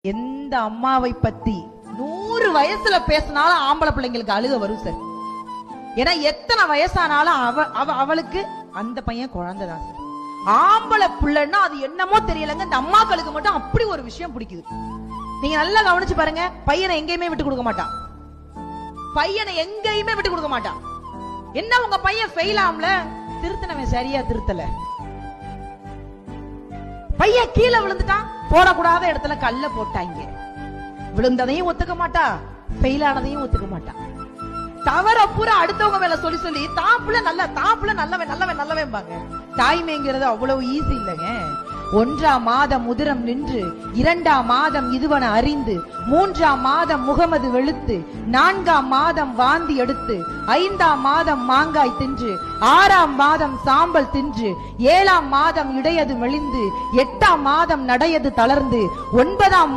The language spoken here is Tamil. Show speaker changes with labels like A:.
A: எந்த அம்மாவை பத்தி 100 வயசுல பேசினாலும் ஆம்பளை பிள்ளைங்களுக்கு அழுக வரும் சார். ஏன்னா எத்தனை வயசானாலும் அவளுக்கு அந்த பையன் குழந்தைதான் சார். ஆம்பளை பிள்ளைன்னா அது என்னமோ தெரியலங்க, இந்த அம்மாக்களுக்கு மட்டும் அப்படி ஒரு விஷயம் பிடிக்குது. நீங்க நல்லா கவனிச்சு பாருங்க, பையனை எங்கேயுமே விட்டு கொடுக்க மாட்டான். பையனை எங்கேயுமே விட்டு கொடுக்க மாட்டான். என்ன உங்க பையன் ஃபெயில் ஆம்ல, திருத்தனவன் சரியா திருத்தல, பையன் கீழே விழுந்துட்டான், போடக்கூடாத இடத்துல கல்ல போட்டாங்க, விழுந்ததையும் ஒத்துக்க மாட்டா, ஃபெயில் ஆனதையும் ஒத்துக்க மாட்டா. தவற பூரா அடுத்தவங்க மேல சொல்லி சொல்லி தாப்புல நல்லவன் பாங்க. தாய்மைங்கிறது அவ்வளவு ஈஸி இல்லைங்க. 1ஆம் மாதம் உதிரம் நின்று, 2ஆம் மாதம் இதுவன அறிந்து, 3ஆம் மாதம் முகமது வெளுத்து, 4ஆம் மாதம் வாந்தி எடுத்து, 5ஆம் மாதம் மாங்காய் தின்று, 6ஆம் மாதம் சாம்பல் தின்று, 7ஆம் மாதம் இடையது மெலிந்து, 8ஆம் மாதம் நடையது தளர்ந்து, 9ஆம்